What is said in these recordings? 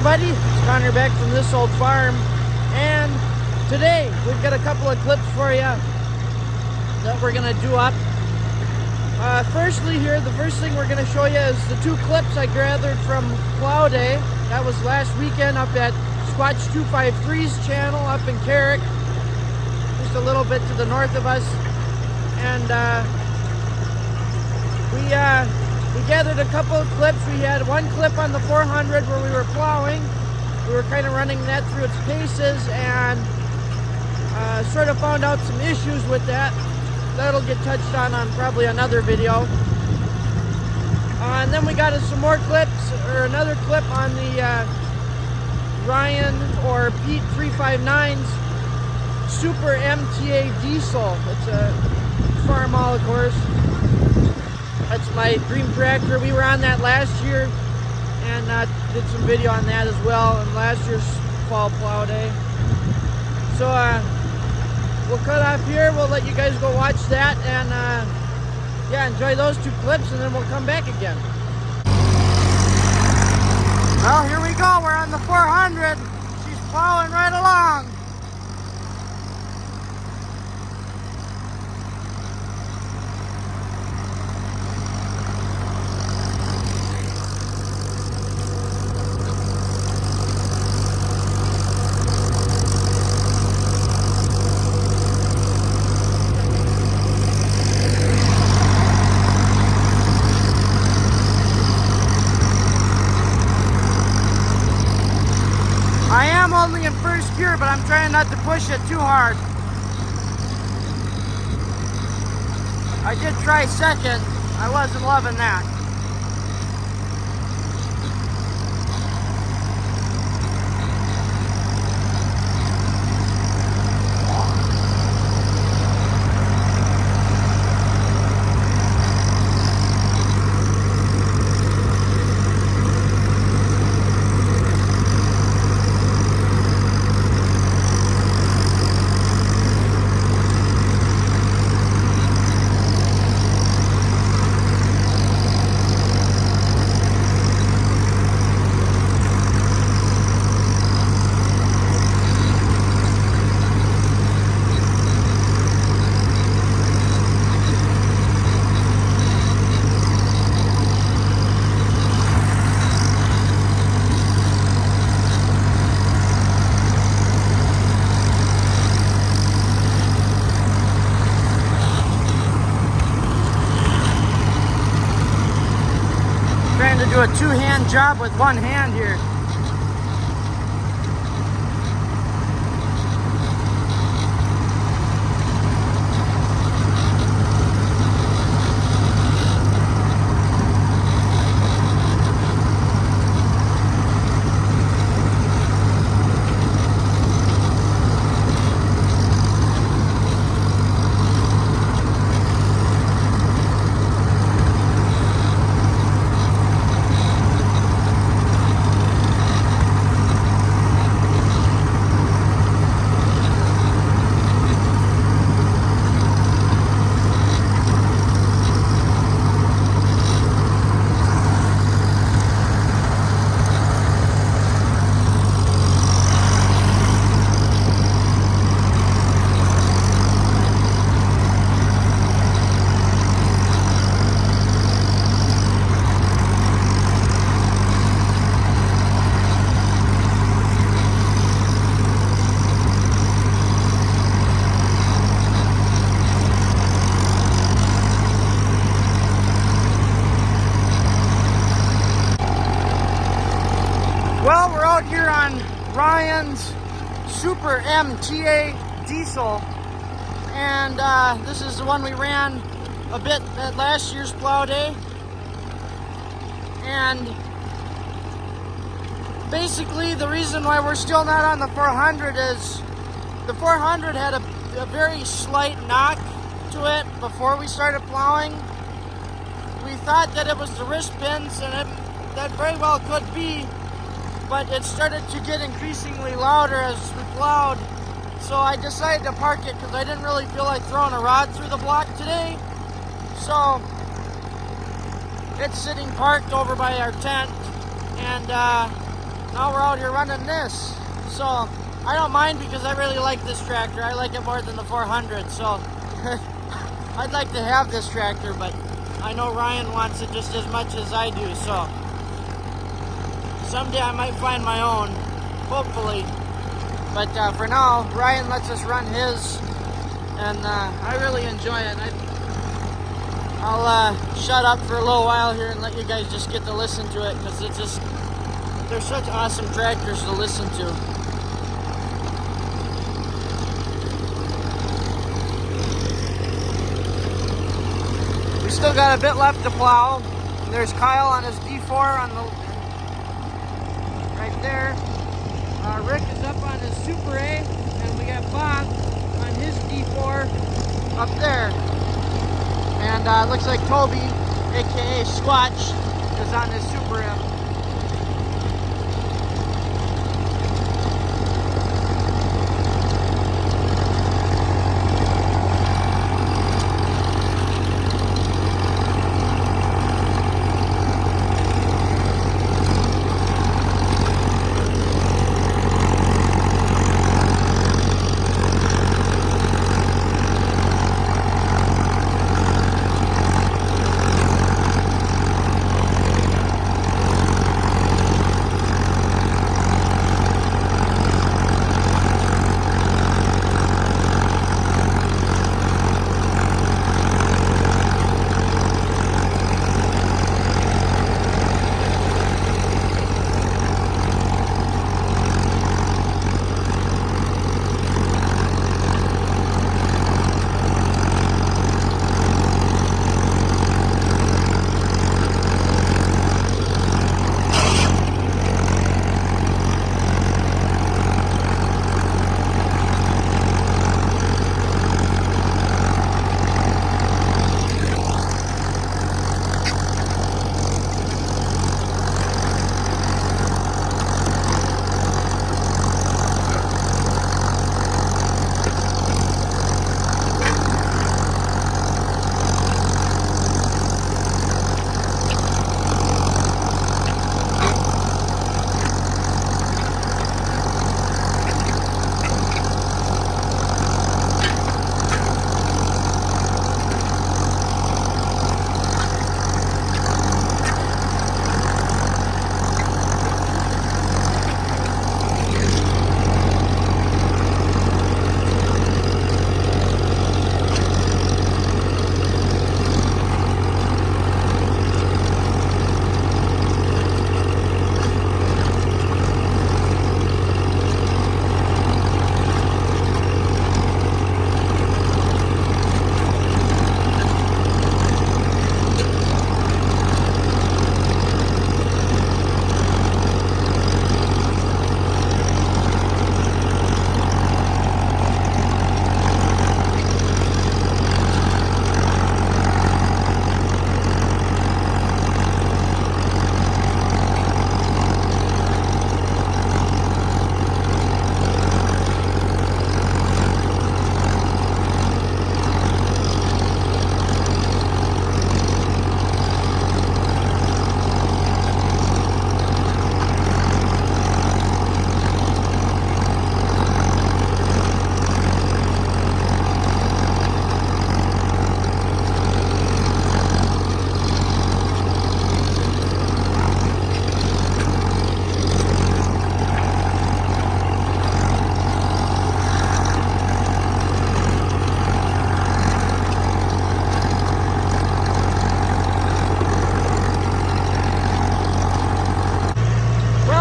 everybody, it's Connor back from This Old Farm, and today we've got a couple of clips for you that we're going to do up. Firstly here, the first thing we're going to show you is the two clips I gathered from Plow Day. That was last weekend up at Squatch 253's channel up in Carrick, just a little bit to the north of us. And we gathered a couple of clips. We had one clip on the 400 where we were plowing. We were kind of running that through its paces and sort of found out some issues with that. That'll get touched on probably another video. And then we got us some more clips, or another clip on the Ryan or Pete 359's Super MTA Diesel. It's a Farmall, of course. That's my dream tractor. We were on that last year and did some video on that as well in last year's fall plow day. So we'll cut off here. We'll let you guys go watch that and yeah, enjoy those two clips, and then we'll come back again. Well, here we go. We're on the 400. She's plowing right along. I am only in first gear, but I'm trying not to push it too hard. I did try second. I wasn't loving that. Trying to do a two-hand job with one hand here. Well, we're out here on Ryan's Super MTA Diesel, and this is the one we ran a bit at last year's plow day. And basically the reason why we're still not on the 400 is the 400 had a very slight knock to it before we started plowing. We thought that it was the wrist pins, and that very well could be, but it started to get increasingly louder as we plowed. So I decided to park it because I didn't really feel like throwing a rod through the block today. So it's sitting parked over by our tent, and Now we're out here running this. So I don't mind because I really like this tractor. I like it more than the 400. So I'd like to have this tractor, but I know Ryan wants it just as much as I do. So someday I might find my own, hopefully. But for now, Ryan lets us run his, and I really enjoy it. I'll shut up for a little while here and let you guys just get to listen to it, because it's just, they're such awesome tractors to listen to. We still got a bit left to plow. There's Kyle on his D4 on the right there. Rick is up on his Super A, and we got Bob on his D4 up there. And it looks like Toby, aka Squatch, is on his Super M.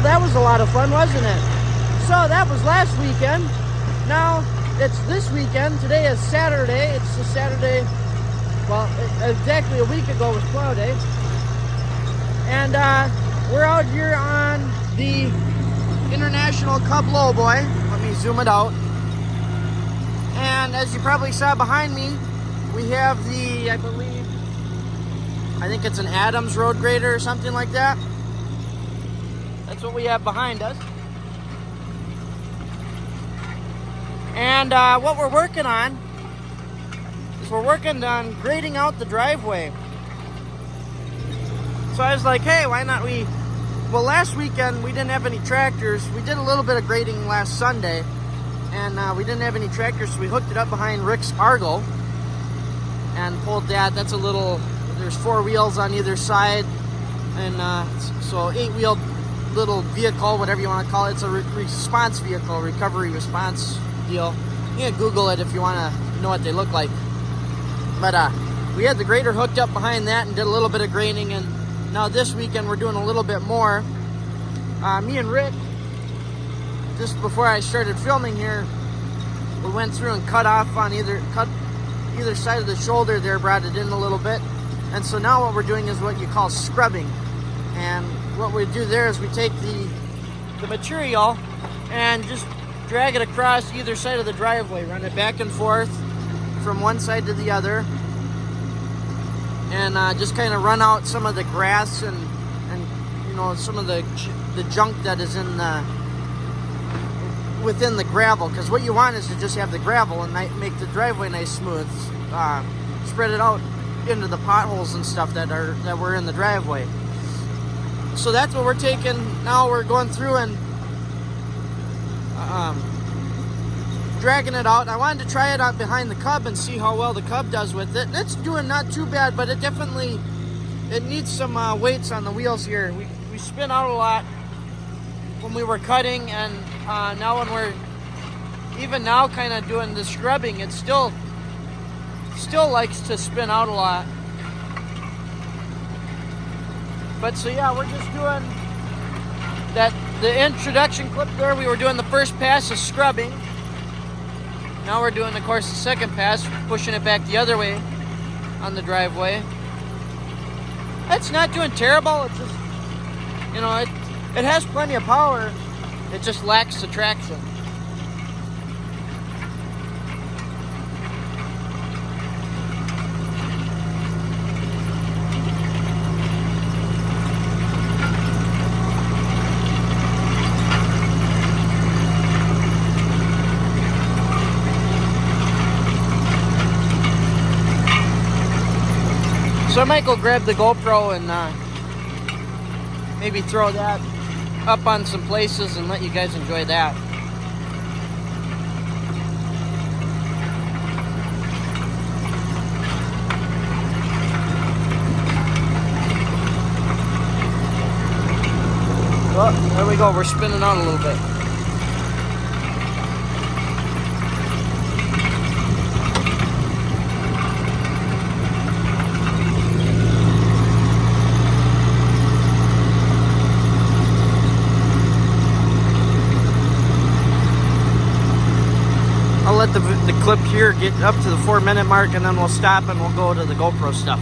That was a lot of fun, wasn't it? So that was last weekend. Now it's this weekend. Today is Saturday. It's the Saturday, well, exactly a week ago was Plow Day. And we're out here on the International Cub LoBoy. Let me zoom it out. And as you probably saw behind me, we have the, I think it's an Adams road grader or something like that. That's what we have behind us. And what we're working on is we're working on grading out the driveway. So I was like, hey, why not we Well, last weekend we didn't have any tractors. We did a little bit of grading last Sunday, and we didn't have any tractors, so we hooked it up behind Rick's Argo and pulled that. That's a little, there's 4 wheels on either side, and so 8-wheeled little vehicle, whatever you want to call it. It's a response vehicle, recovery response deal. You can Google it if you want to know what they look like. But we had the grader hooked up behind that and did a little bit of grading, and now this weekend we're doing a little bit more. Me and Rick, just before I started filming here, we went through and cut either side of the shoulder there, brought it in a little bit. And so now what we're doing is what you call scrubbing. And what we do there is we take the material and just drag it across either side of the driveway, run it back and forth from one side to the other, and just kind of run out some of the grass and you know, some of the junk that is in within the gravel, because what you want is to just have the gravel and make the driveway nice smooth. Spread it out into the potholes and stuff that were in the driveway. So that's what we're taking now. We're going through and dragging it out. I wanted to try it out behind the Cub and see how well the Cub does with it. It's doing not too bad, but it needs some weights on the wheels here. We spin out a lot when we were cutting, and now when we're even now kind of doing the scrubbing, it still likes to spin out a lot. But so yeah, we're just doing the introduction clip there. We were doing the first pass of scrubbing. Now we're doing, of course, the second pass, pushing it back the other way on the driveway. It's not doing terrible. It's just, you know, it has plenty of power. It just lacks the traction. So I might go grab the GoPro and maybe throw that up on some places and let you guys enjoy that. Oh, there we go. We're spinning out a little bit. I'll let the clip here get up to the 4-minute mark, and then we'll stop and we'll go to the GoPro stuff.